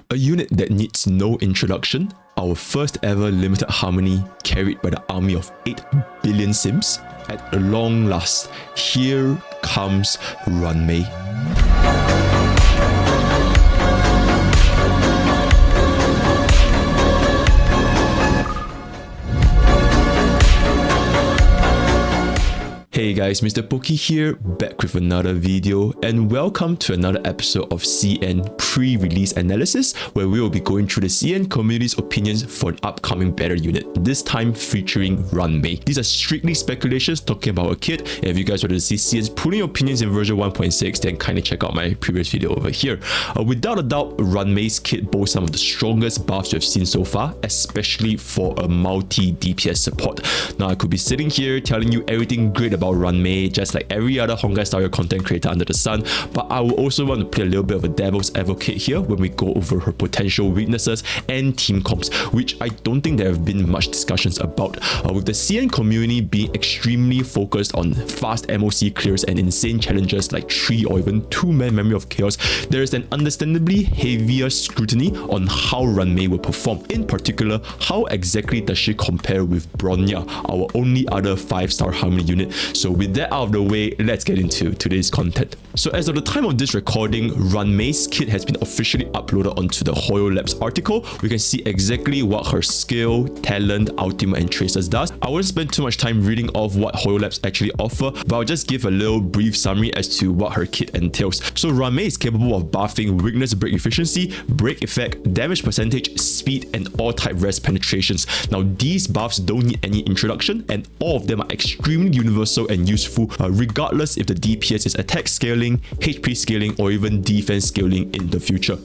A unit that needs no introduction, our first ever limited harmony carried by the army of 8 billion Sims. At long last, here comes Ruan Mei. Hey guys, MrPokke here, back with another video, and welcome to another episode of CN pre-release analysis, where we will be going through the CN community's opinions for an upcoming better unit, this time featuring Ruan Mei. These are strictly speculations talking about a kit, and if you guys wanted to see CN's pulling opinions in version 1.6, then kindly check out my previous video over here. Without a doubt, Ruan Mei's kit boasts some of the strongest buffs we've seen so far, especially for a multi-DPS support. Now, I could be sitting here telling you everything great about Ruan Mei, just like every other honkaistarrail content creator under the sun, but I will also want to play a little bit of a devil's advocate here when we go over her potential weaknesses and team comps, which I don't think there have been much discussions about. With the CN community being extremely focused on fast MOC clears and insane challenges like 3 or even 2-man Memory of Chaos, there is an understandably heavier scrutiny on how Ruan Mei will perform. In particular, how exactly does she compare with Bronya, our only other 5-star harmony unit? So with that out of the way, let's get into today's content. So as of the time of this recording, Ruan Mei's kit has been officially uploaded onto the Hoyo Labs article. We can see exactly what her skill, talent, ultimate and traces does. I won't spend too much time reading off what Hoyo Labs actually offer, but I'll just give a little brief summary as to what her kit entails. So Ruan Mei is capable of buffing weakness break efficiency, break effect, damage percentage, speed and all type rest penetrations. Now these buffs don't need any introduction, and all of them are extremely universal and useful regardless if the DPS is attack scaling, HP scaling or even defense scaling in the future.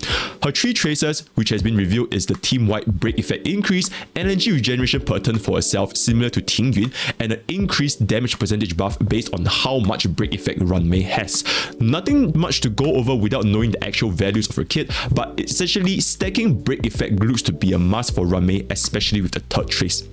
Her 3 traces, which has been revealed, is the team-wide break effect increase, energy regeneration per turn for herself similar to Ting Yun, and an increased damage percentage buff based on how much break effect Ruan Mei has. Nothing much to go over without knowing the actual values of her kit, but essentially stacking break effect looks to be a must for Ruan Mei, especially with the 3rd trace.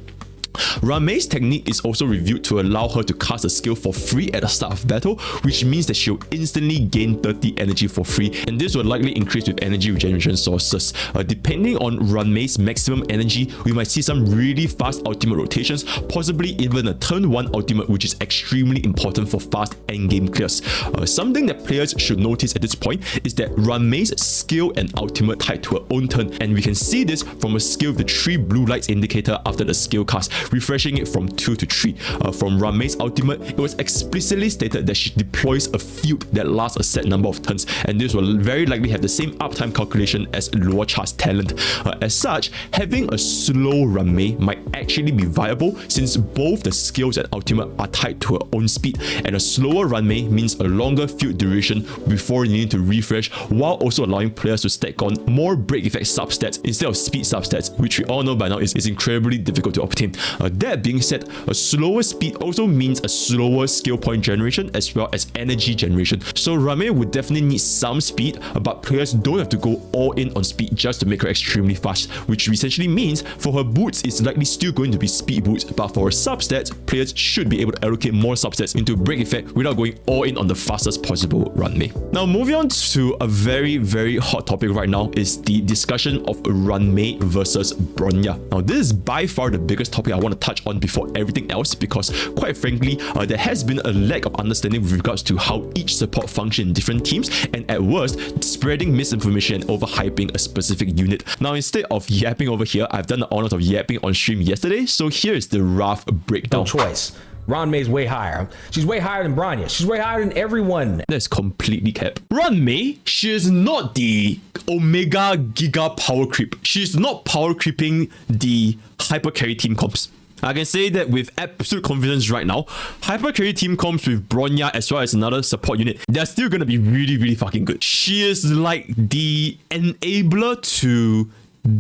Ruan Mei's technique is also reviewed to allow her to cast a skill for free at the start of battle, which means that she'll instantly gain 30 energy for free, and this will likely increase with energy regeneration sources. Depending on Ruan Mei's maximum energy, we might see some really fast ultimate rotations, possibly even a turn 1 ultimate, which is extremely important for fast endgame clears. Something that players should notice at this point is that Ruan Mei's skill and ultimate tied to her own turn, and we can see this from a skill with the 3 blue lights indicator after the skill cast, refreshing it from 2 to 3. From Ruan Mei's ultimate, it was explicitly stated that she deploys a field that lasts a set number of turns, and this will very likely have the same uptime calculation as Luo Cha's talent. As such, having a slow Ruan Mei might actually be viable, since both the skills and ultimate are tied to her own speed, and a slower Ruan Mei means a longer field duration before needing to refresh, while also allowing players to stack on more break effect substats instead of speed substats, which we all know by now is incredibly difficult to obtain. That being said, a slower speed also means a slower skill point generation as well as energy generation. So Ruan Mei would definitely need some speed, but players don't have to go all in on speed just to make her extremely fast, which essentially means for her boots it's likely still going to be speed boots, but for her substats, players should be able to allocate more substats into break effect without going all in on the fastest possible Ruan Mei. Now moving on to a very hot topic right now is the discussion of Ruan Mei versus Bronya. Now this is by far the biggest topic I want to touch on before everything else, because quite frankly there has been a lack of understanding with regards to how each support functions in different teams, and at worst spreading misinformation and overhyping a specific unit. Now instead of yapping over here, I've done the honors of yapping on stream yesterday, so here is the rough breakdown. No choice. Ruan Mei's way higher. She's way higher than Bronya. She's way higher than everyone. That's completely capped. Ruan Mei, she is not the Omega Giga power creep. She's not power creeping the hyper carry team comps. I can say that with absolute confidence right now. Hyper carry team comps with Bronya as well as another support unit, they're still gonna be really fucking good. She is like the enabler to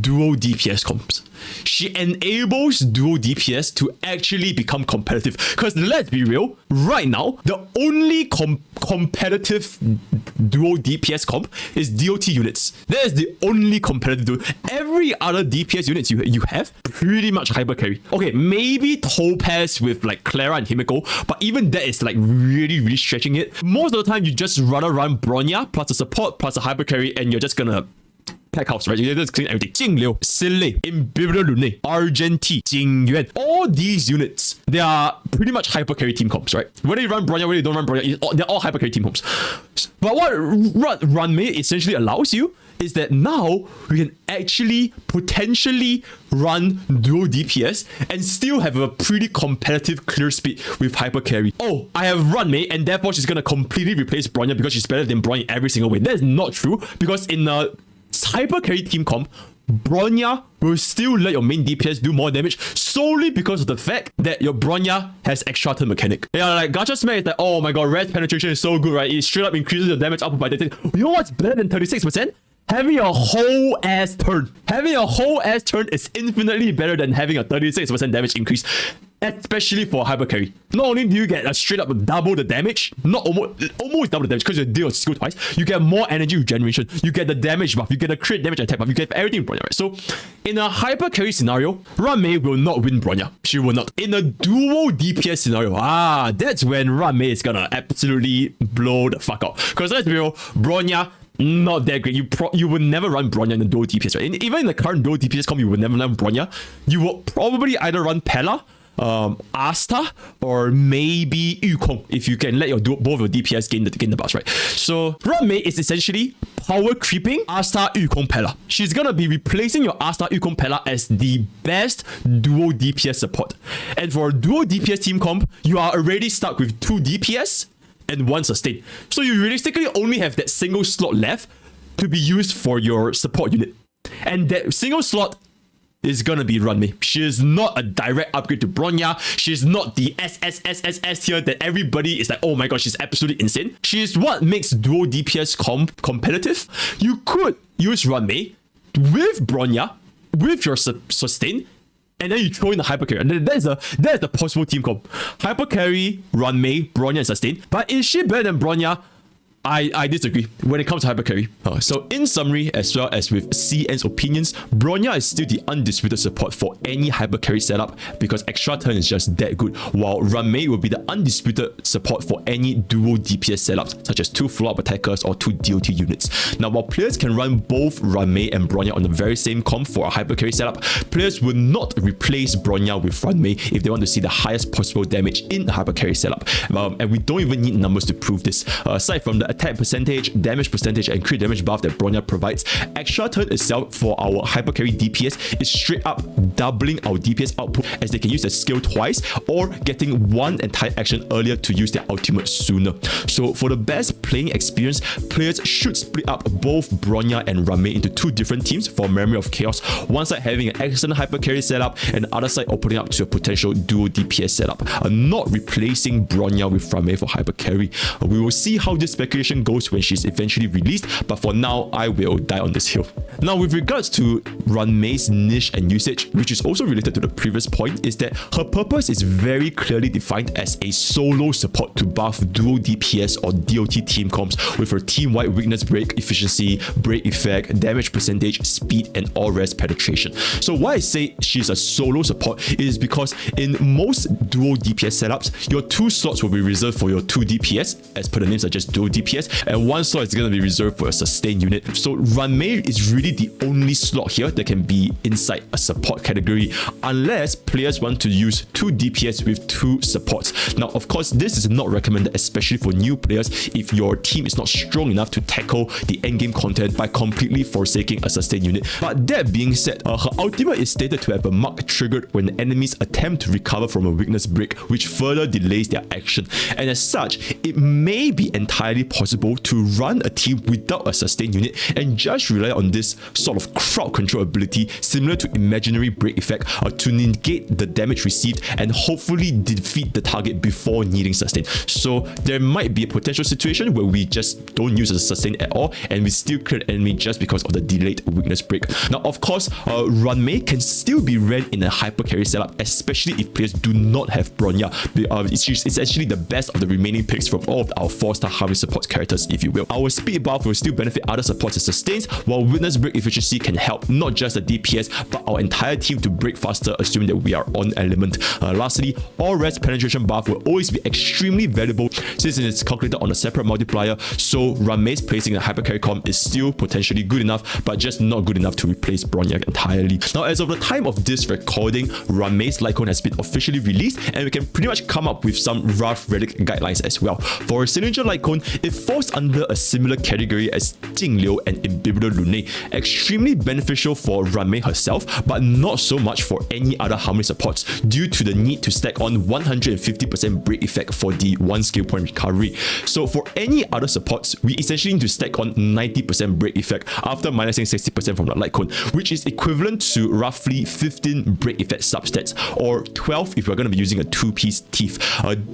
duo DPS comps. She enables duo DPS to actually become competitive. Because let's be real, right now, the only competitive duo DPS comp is DOT units. That is the only competitive duo. Every other DPS units you have, pretty much hyper carry. Okay, maybe Topaz with like Clara and Himiko, but even that is like really stretching it. Most of the time, you just rather run Bronya plus a support plus a hyper carry, and you're just gonna pack house, right? You just clean everything. 精流, Sile, Imbibitor Lune, Argenti, Jingyuan. All these units, they are pretty much hyper carry team comps, right? Whether you run Bronya, whether you don't run Bronya, they're all hyper carry team comps. But what Ruan Mei essentially allows you is that now we can actually potentially run dual DPS and still have a pretty competitive clear speed with hyper carry. Oh, I have Ruan Mei and therefore she's gonna completely replace Bronya because she's better than Bronya in every single way. That is not true, because in a hyper carry team comp, Bronya will still let your main DPS do more damage solely because of the fact that your Bronya has extra turn mechanic. Yeah, like Gacha Smack is like, oh my god, res penetration is so good, right? It straight up increases your damage output by 30%. You know what's better than 36%? Having a whole ass turn. Having a whole ass turn is infinitely better than having a 36% damage increase, especially for hyper carry. Not only do you get a straight up double the damage, not almost double the damage because you deal skill twice, you get more energy regeneration, you get the damage buff, you get the crit damage attack buff, you get everything in Bronya, right? So in a hyper carry scenario, Ruan Mei will not win Bronya. She will not. In a dual DPS scenario, that's when Ruan Mei is gonna absolutely blow the fuck out. Because let's be real, Bronya, not that great. You would never run Bronya in the dual DPS, right? Even in the current dual DPS comp, you would never run Bronya. You will probably either run Pella, Asta, or maybe Yukong if you can let both your DPS gain the buffs, right? So Ruan Mei is essentially power creeping Asta, Yukong, Pella. She's gonna be replacing your Asta, Yukong, Pella as the best dual DPS support. And for a dual DPS team comp, you are already stuck with 2 DPS and 1 sustain. So you realistically only have that single slot left to be used for your support unit. And that single slot is gonna be Ruan Mei. She is not a direct upgrade to Bronya. She's not the SSSSS tier that everybody is like, oh my god, she's absolutely insane. She is what makes dual DPS comp competitive. You could use Ruan Mei with Bronya, with your sustain, and then you throw in the hyper carry. And that is the possible team comp. Hyper carry, Ruan Mei, Bronya, and sustain. But is she better than Bronya? I disagree when it comes to hyper carry. So in summary, as well as with CN's opinions, Bronya is still the undisputed support for any hyper carry setup because extra turn is just that good, while Ruan Mei will be the undisputed support for any dual DPS setups such as 2 follow-up attackers or 2 DOT units. Now, while players can run both Ruan Mei and Bronya on the very same comp for a hyper carry setup, players will not replace Bronya with Ruan Mei if they want to see the highest possible damage in the hyper carry setup. And we don't even need numbers to prove this. Aside from the attack percentage, damage percentage, and crit damage buff that Bronya provides, extra turn itself for our hyper carry DPS is straight up doubling our DPS output, as they can use their skill twice or getting 1 entire action earlier to use their ultimate sooner. So for the best playing experience, players should split up both Bronya and Ruan Mei into 2 different teams for Memory of Chaos, one side having an excellent hyper carry setup and the other side opening up to a potential dual DPS setup, not replacing Bronya with Ruan Mei for hyper carry. We will see how this speculation goes when she's eventually released, but for now I will die on this hill. Now, with regards to Ruan Mei's niche and usage, which is also related to the previous point, is that her purpose is very clearly defined as a solo support to buff dual DPS or DOT team comps with her team-wide weakness break efficiency, break effect, damage percentage, speed, and all res penetration. So why I say she's a solo support is because in most dual DPS setups, your 2 slots will be reserved for your 2 DPS, as per the names are just dual DPS, and 1 slot is going to be reserved for a sustain unit. So Ruan Mei is really the only slot here that can be inside a support category, unless players want to use 2 DPS with 2 supports. Now, of course, this is not recommended, especially for new players, if your team is not strong enough to tackle the endgame content by completely forsaking a sustain unit. But that being said, her ultimate is stated to have a mark triggered when enemies attempt to recover from a weakness break, which further delays their action. And as such, it may be entirely possible to run a team without a sustain unit and just rely on this sort of crowd control ability similar to imaginary break effect to negate the damage received and hopefully defeat the target before needing sustain. So there might be a potential situation where we just don't use a sustain at all and we still clear the enemy just because of the delayed weakness break. Now, of course, Ruan Mei can still be ran in a hyper carry setup, especially if players do not have Bronya. It's actually the best of the remaining picks from all of our 4-star Harvey support characters, if you will. Our speed buff will still benefit other supports and sustains, while weakness break break efficiency can help not just the DPS but our entire team to break faster, assuming that we are on element. Lastly, all rest penetration buff will always be extremely valuable since it is calculated on a separate multiplier, so Ruan Mei's placing a hyper carry comp is still potentially good enough, but just not good enough to replace Bronya entirely. Now, as of the time of this recording, Ruan Mei's Lightcone has been officially released, and we can pretty much come up with some rough relic guidelines as well. For a signature Lightcone, it falls under a similar category as Jingliu and Imbibitor Lunae, extremely beneficial for Ruan Mei herself, but not so much for any other harmony supports due to the need to stack on 150% break effect for the 1 skill point recovery. So for any other supports, we essentially need to stack on 90% break effect after minusing 60% from the Lightcone, which is equivalent to roughly 15 break effect substats, or 12 if we're going to be using a 2-piece teeth.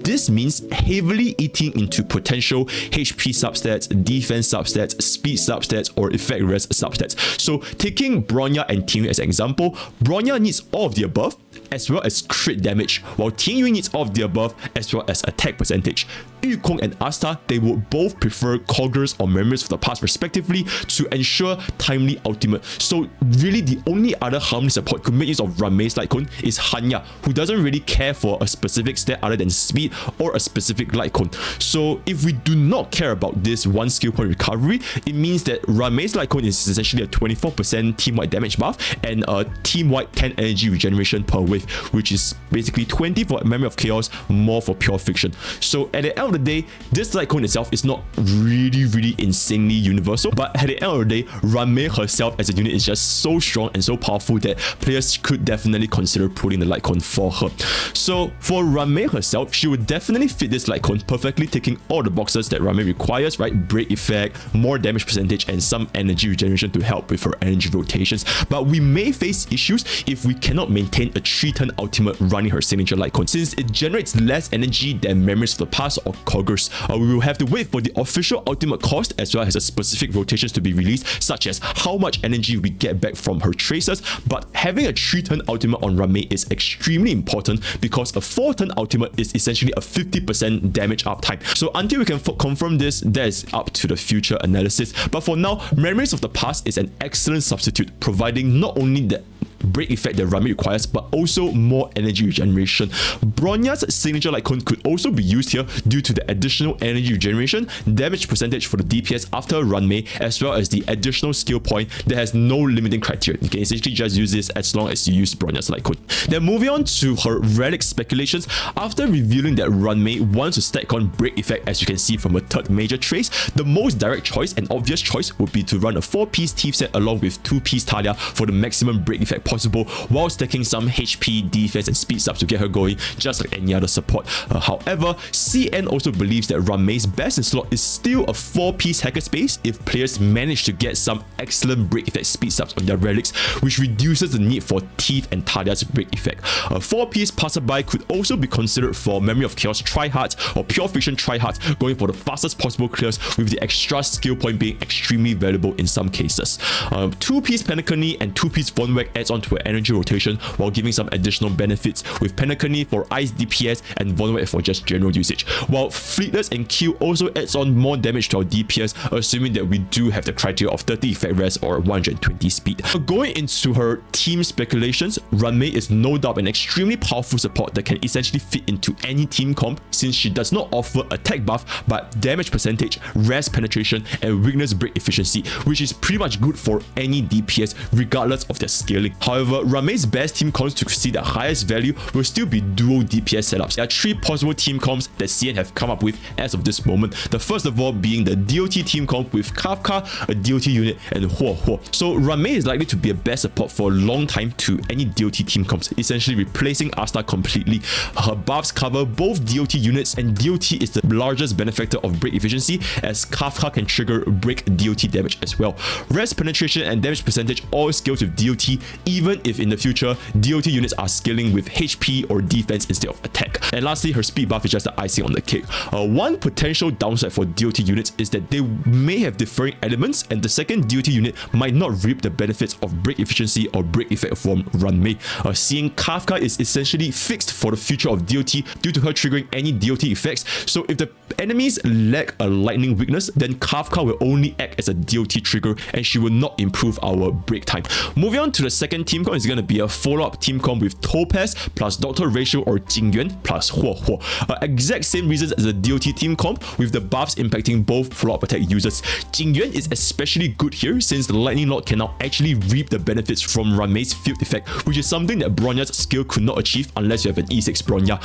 This means heavily eating into potential HP substats, defense substats, speed substats, or effect rest substats. So taking Bronya and Ting Yue as an example, Bronya needs all of the above as well as crit damage, while Ting Yue needs all of the above as well as attack percentage. Yukong and Asta, they would both prefer Coggers or Memories of the Past respectively to ensure timely ultimate. So really the only other harmony support could make use of Ruan Mei's Lightcone is Hanya, who doesn't really care for a specific stat other than speed or a specific Lightcone. So if we do not care about this 1 skill point recovery, it means that Ruan Mei's Lightcone is essentially a 24% team-wide damage buff and a team-wide 10 energy regeneration per wave, which is basically 20 for Memory of Chaos, more for Pure Fiction. So at the end of the day, this Lightcone itself is not really insanely universal, but at the end of the day, Ruan Mei herself as a unit is just so strong and so powerful that players could definitely consider pulling the Lightcone for her. So for Ruan Mei herself, she would definitely fit this Lightcone perfectly, taking all the boxes that Ruan Mei requires, right? Break effect, more damage percentage, and some energy regeneration to help with her energy rotations. But we may face issues if we cannot maintain a 3-turn ultimate running her signature Lightcone, since it generates less energy than Memories of the Past or Coggers. We will have to wait for the official ultimate cost as well as the specific rotations to be released, such as how much energy we get back from her tracers. But having a 3-turn ultimate on Ruan Mei is extremely important because a 4-turn ultimate is essentially a 50% damage uptime. So until we can confirm this, that is up to the future analysis. But for now, Memories of the Past is an excellent substitute, providing not only the break effect that Ruan Mei requires, but also more energy regeneration. Bronya's signature Lightcone could also be used here due to the additional energy regeneration, damage percentage for the DPS after Ruan Mei, as well as the additional skill point that has no limiting criteria. You can essentially just use this as long as you use Bronya's Lightcone. Then moving on to her Relic Speculations, after revealing that Ruan Mei wants to stack on break effect, as you can see from her third major trace, the most direct choice and obvious choice would be to run a 4-piece teeth set along with 2-piece Talia for the maximum break effect possible, while stacking some HP, defense, and speed subs to get her going, just like any other support. However, CN also believes that Ruan Mei's best in slot is still a 4-piece hacker space if players manage to get some excellent break effect speed subs on their relics, which reduces the need for teeth and Talia's break effect. A 4-piece passerby could also be considered for Memory of Chaos tryhards or Pure Fiction tryhards, going for the fastest possible clears, with the extra skill point being extremely valuable in some cases. 2-piece Penacony and 2-piece Vonweg adds on to an energy rotation while giving some additional benefits, with Penacony for ice DPS and Vonweg for just general usage, while Fleetless and Q also adds on more damage to our DPS, assuming that we do have the criteria of 30 effect rest or 120 speed. Going into her team speculations, Ruan Mei is no doubt an extremely powerful support that can essentially fit into any team comp, since she does not offer attack buff but damage percentage, rest penetration, and weakness break efficiency, which is pretty much good for any DPS regardless of their scaling. However, Ruan Mei's best team comps to see the highest value will still be dual DPS setups. There are 3 possible team comps that CN have come up with as of this moment. The first of all being the DOT team comp with Kafka, a DOT unit, and Huo Huo. So Ruan Mei is likely to be a best support for a long time to any DOT team comps, essentially replacing Asta completely. Her buffs cover both DOT units, and DOT is the largest benefactor of break efficiency, as Kafka can trigger break DOT damage as well. Rest penetration and damage percentage all scales with DOT, even if in the future DOT units are scaling with HP or defense instead of attack. And lastly, her speed buff is just the icing on the cake. One potential downside for DOT units is that they may have differing elements, and the second DOT unit might not reap the benefits of break efficiency or break effect from Ruan Mei. Seeing Kafka is essentially fixed for the future of DOT due to her triggering any DOT effects. So if the enemies lack a lightning weakness, then Kafka will only act as a DOT trigger and she will not improve our break time. Moving on to the second team comp is going to be a follow-up team comp with Topaz plus Doctor Ratio or Jingyuan plus Huo Huo. Exact same reasons as the DOT team comp, with the buffs impacting both follow-up attack users. Jingyuan is especially good here since the Lightning Lord can now actually reap the benefits from Ruanmei's field effect, which is something that Bronya's skill could not achieve unless you have an E6 Bronya.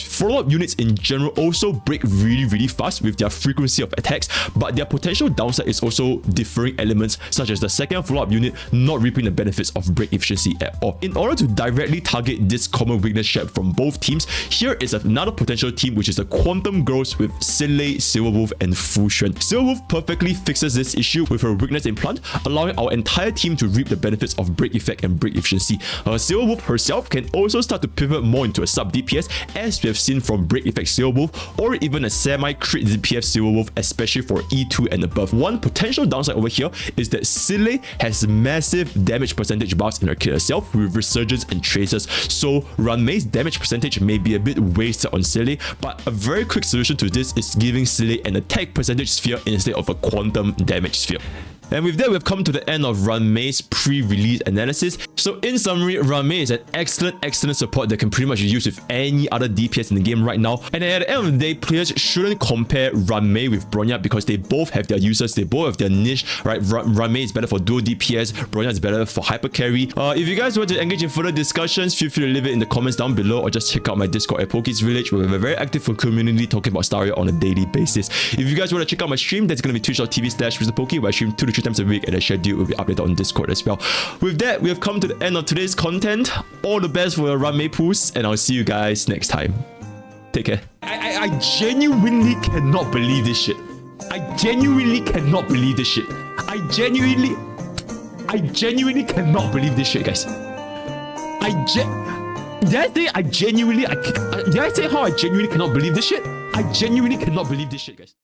Follow-up units in general also break really fast with their frequency of attacks, but their potential downside is also differing elements, such as the second follow-up unit not reaping the benefits of break efficiency at all. In order to directly target this common weakness shared from both teams, here is another potential team, which is the Quantum Girls with Sinlei, Silverwolf, and Fusion. Silverwolf perfectly fixes this issue with her weakness implant, allowing our entire team to reap the benefits of break effect and break efficiency. Silverwolf herself can also start to pivot more into a sub DPS, as we have seen from break effect Silverwolf, or even a semi-crit DPS Silverwolf, especially for E2 and above. One potential downside over here is that Sinlei has massive damage percentage buffs in her kit herself with Resurgence and Traces, so Ruanmei's damage percentage may be a bit wasted on Sinlei, but a very quick solution to this is giving Sinlei an attack percentage sphere instead of a quantum damage sphere. And with that, we've come to the end of Ruanmei's pre-release analysis. So in summary, Ruanmei is an excellent support that can pretty much be used with any other DPS in the game right now. And at the end of the day, players shouldn't compare Ruanmei with Bronya because they both have their uses, they both have their niche, right? Ruanmei is better for dual DPS, Bronya is better for hyper carry. If you guys want to engage in further discussions, feel free to leave it in the comments down below, or just check out my Discord at Pokke's Village, where we have a very active community talking about starrail on a daily basis. If you guys want to check out my stream, that's going to be twitch.tv/MrPokke, where I stream 2 to 3 times a week, and the schedule will be updated on Discord as well. With that, we have come to the end of today's content. All the best for your Ruanmei pools, and I'll see you guys next time. Take care. I genuinely cannot believe this shit. I genuinely cannot believe this shit. I genuinely cannot believe this shit, guys. Did I say how I genuinely cannot believe this shit? I genuinely cannot believe this shit, guys.